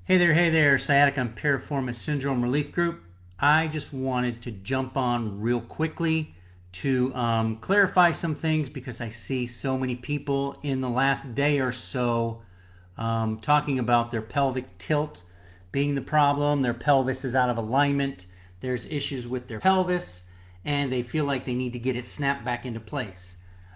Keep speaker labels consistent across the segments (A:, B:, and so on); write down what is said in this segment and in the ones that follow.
A: Hey there, Sciatica and Piriformis Syndrome Relief Group. I just wanted to jump on real quickly to clarify some things because I see so many people in the last day or so talking about their pelvic tilt being the problem. Their pelvis is out of alignment. There's issues with their pelvis and they feel like they need to get it snapped back into place.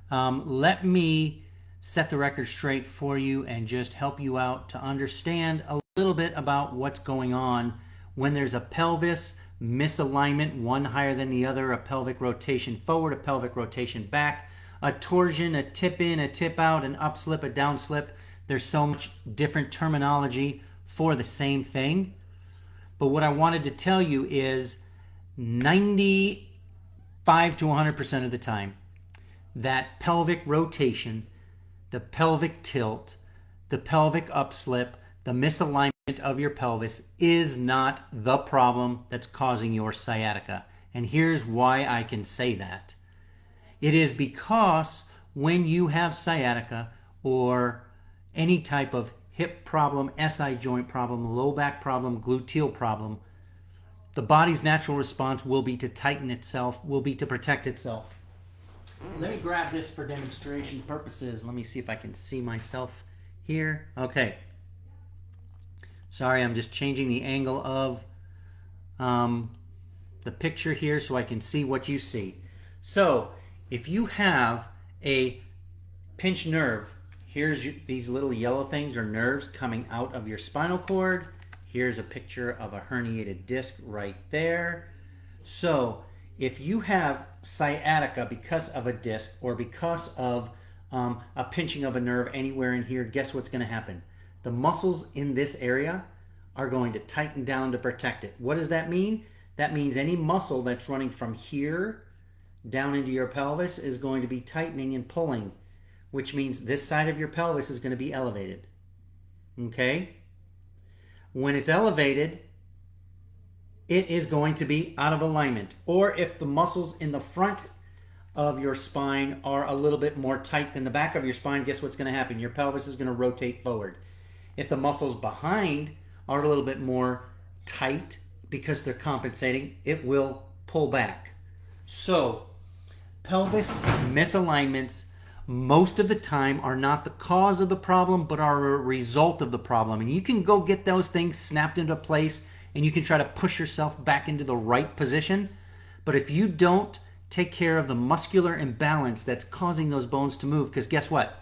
A: Let me set the record straight for you and just help you out to understand a little bit about what's going on when there's a pelvis misalignment, one higher than the other, a pelvic rotation forward, a pelvic rotation back, a torsion, a tip in, a tip out, an upslip, a downslip. There's so much different terminology for the same thing. But what I wanted to tell you is 95 to 100% of the time, that pelvic rotation, the pelvic tilt, the pelvic upslip, the misalignment of your pelvis is not the problem that's causing your sciatica. And here's why I can say that. It is because when you have sciatica or any type of hip problem, SI joint problem, low back problem, gluteal problem, the body's natural response will be to tighten itself, will be to protect itself. Let me grab this for demonstration purposes. Let me see if I can see myself here. Okay. Sorry, I'm just changing the angle of the picture here so I can see what you see. So, if you have a pinched nerve, here's these little yellow things are nerves coming out of your spinal cord. Here's a picture of a herniated disc right there. So, if you have sciatica because of a disc or because of a pinching of a nerve anywhere in here, guess what's going to happen? The muscles in this area are going to tighten down to protect it. What does that mean? That means any muscle that's running from here down into your pelvis is going to be tightening and pulling, which means this side of your pelvis is going to be elevated. Okay? When it's elevated, it is going to be out of alignment. Or if the muscles in the front of your spine are a little bit more tight than the back of your spine, guess what's going to happen? Your pelvis is going to rotate forward. If the muscles behind are a little bit more tight because they're compensating, it will pull back. So, pelvis misalignments most of the time are not the cause of the problem, but are a result of the problem. And you can go get those things snapped into place and you can try to push yourself back into the right position. But if you don't take care of the muscular imbalance that's causing those bones to move, because guess what?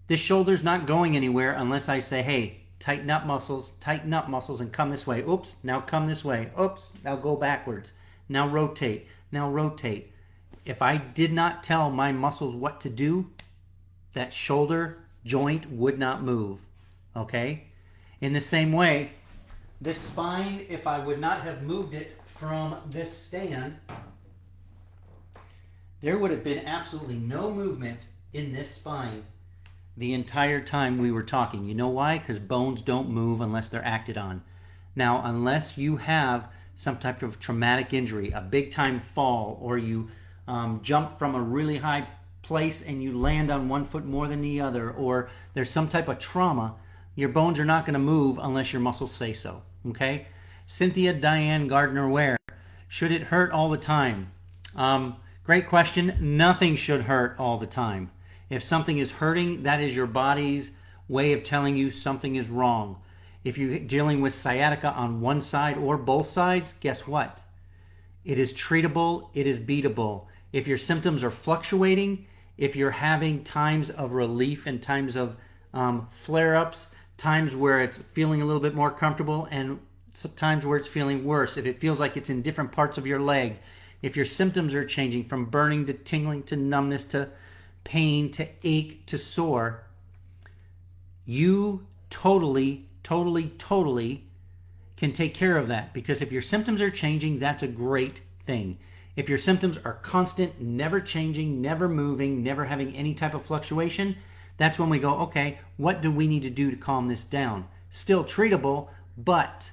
A: This shoulder's not going anywhere unless I say, hey, tighten up muscles, and come this way. Oops, now come this way. Oops, now go backwards. Now rotate, now rotate. If I did not tell my muscles what to do, that shoulder joint would not move, okay? In the same way, this spine, if I would not have moved it from this stand, there would have been absolutely no movement in this spine the entire time we were talking. You know why? Because bones don't move unless they're acted on. Now, unless you have some type of traumatic injury, a big time fall, or you jump from a really high place and you land on one foot more than the other, or there's some type of trauma, your bones are not going to move unless your muscles say so. Okay? Cynthia Diane Gardner Ware, should it hurt all the time? Great question. Nothing should hurt all the time. If something is hurting, that is your body's way of telling you something is wrong. If you're dealing with sciatica on one side or both sides, guess what? It is treatable, it is beatable. If your symptoms are fluctuating, if you're having times of relief and times of flare-ups, times where it's feeling a little bit more comfortable and times where it's feeling worse, if it feels like it's in different parts of your leg, if your symptoms are changing from burning to tingling to numbness to pain to ache to sore, you totally can take care of that. Because if your symptoms are changing, that's a great thing. If your symptoms are constant, never changing, never moving, never having any type of fluctuation, that's when we go, okay, what do we need to do to calm this down? Still treatable, but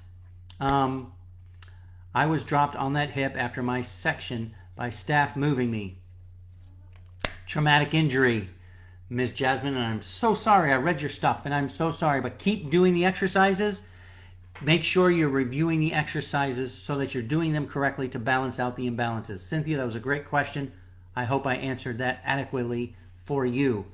A: I was dropped on that hip after my section by staff moving me. Traumatic injury, Ms. Jasmine, and I'm so sorry. I read your stuff, and I'm so sorry. But keep doing the exercises. Make sure you're reviewing the exercises so that you're doing them correctly to balance out the imbalances. Cynthia, that was a great question. I hope I answered that adequately for you.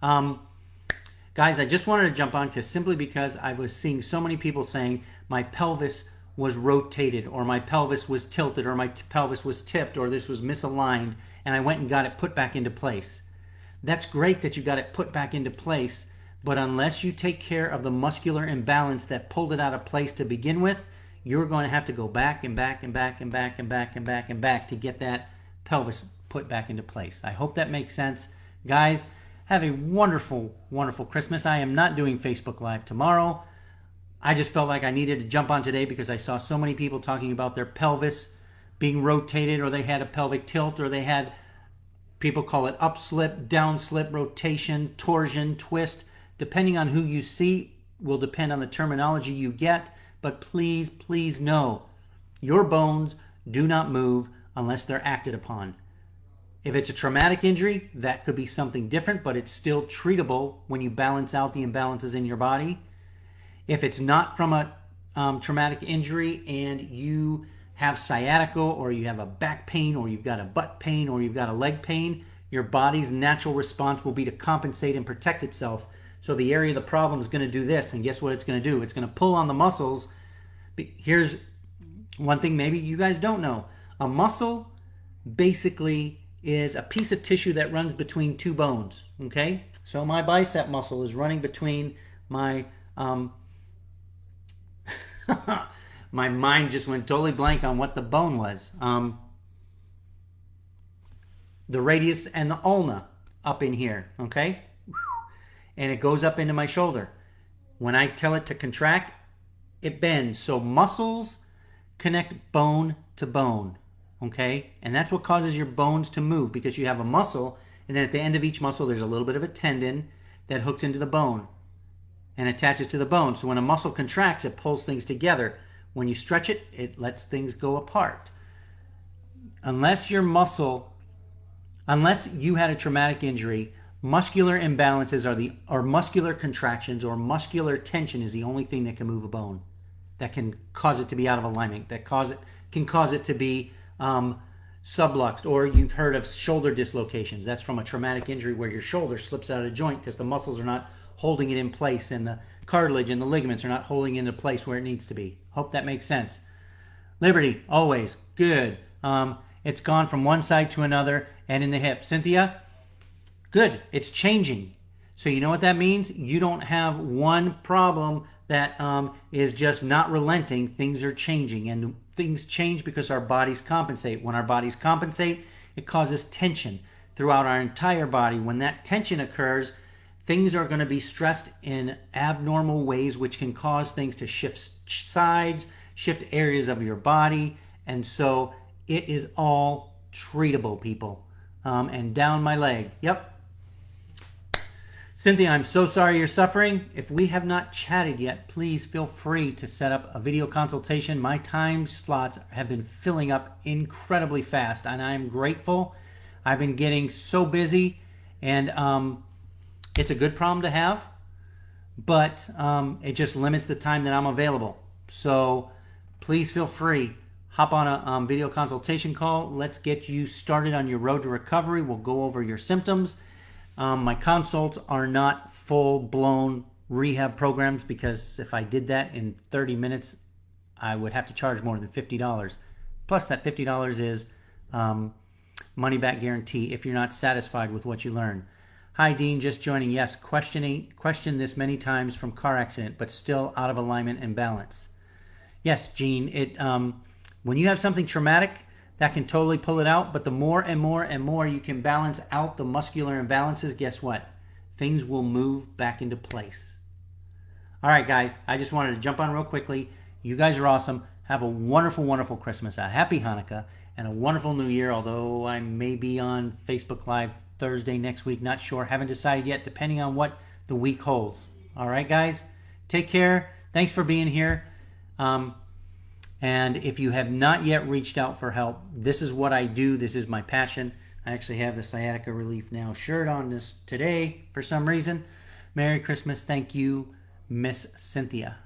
A: Guys, I just wanted to jump on simply because I was seeing so many people saying my pelvis was rotated, or my pelvis was tilted, or my pelvis was tipped, or this was misaligned, and I went and got it put back into place. That's great that you got it put back into place, but unless you take care of the muscular imbalance that pulled it out of place to begin with, you're going to have to go back and back and back and back and back and back and back to get that pelvis put back into place. I hope that makes sense. Guys, have a wonderful, wonderful Christmas. I am not doing Facebook Live tomorrow. I just felt like I needed to jump on today because I saw so many people talking about their pelvis being rotated, or they had a pelvic tilt, or they had, people call it upslip, downslip, rotation, torsion, twist. Depending on who you see will depend on the terminology you get, but please, please know your bones do not move unless they're acted upon. If it's a traumatic injury, that could be something different, but it's still treatable when you balance out the imbalances in your body. If it's not from a traumatic injury and you have sciatica, or you have a back pain, or you've got a butt pain, or you've got a leg pain, your body's natural response will be to compensate and protect itself. So the area of the problem is going to do this, and guess what it's going to do? It's going to pull on the muscles. Here's one thing maybe you guys don't know. A muscle basically is a piece of tissue that runs between two bones, okay? So my bicep muscle is running between my, my mind just went totally blank on what the bone was. The radius and the ulna up in here, okay? And it goes up into my shoulder. When I tell it to contract, it bends. So muscles connect bone to bone, okay? And that's what causes your bones to move, because you have a muscle, and then at the end of each muscle, there's a little bit of a tendon that hooks into the bone and attaches to the bone. So when a muscle contracts, it pulls things together. When you stretch it, it lets things go apart. Unless you had a traumatic injury, muscular imbalances or muscular contractions or muscular tension is the only thing that can move a bone, that can cause it to be out of alignment, that can cause it to be subluxed. Or you've heard of shoulder dislocations. That's from a traumatic injury where your shoulder slips out of joint because the muscles are not holding it in place, and the cartilage and the ligaments are not holding it into place where it needs to be. Hope that makes sense. Liberty, always good. It's gone from one side to another and in the hip. Cynthia, good. It's changing. So you know what that means? You don't have one problem that is just not relenting. Things are changing, and things change because our bodies compensate. When our bodies compensate, it causes tension throughout our entire body. When that tension occurs, things are going to be stressed in abnormal ways, which can cause things to shift sides, shift areas of your body. And so it is all treatable, people. And down my leg. Yep. Cynthia, I'm so sorry you're suffering. If we have not chatted yet, please feel free to set up a video consultation. My time slots have been filling up incredibly fast, and I'm grateful. I've been getting so busy, and it's a good problem to have, but it just limits the time that I'm available. So please feel free. Hop on a video consultation call. Let's get you started on your road to recovery. We'll go over your symptoms. My consults are not full-blown rehab programs, because if I did that in 30 minutes, I would have to charge more than $50. Plus that $50 is money-back guarantee if you're not satisfied with what you learn. Hi, Dean, just joining. Yes, questioned this many times from car accident, but still out of alignment and balance. Yes, Gene, when you have something traumatic, that can totally pull it out, but the more and more and more you can balance out the muscular imbalances, guess what? Things will move back into place. All right, guys, I just wanted to jump on real quickly. You guys are awesome. Have a wonderful, wonderful Christmas, a happy Hanukkah, and a wonderful New Year, although I may be on Facebook Live Thursday next week. Not sure. Haven't decided yet, depending on what the week holds. All right, guys? Take care. Thanks for being here. And if you have not yet reached out for help, this is what I do. This is my passion. I actually have the Sciatica Relief Now shirt on this today for some reason. Merry Christmas. Thank you, Miss Cynthia.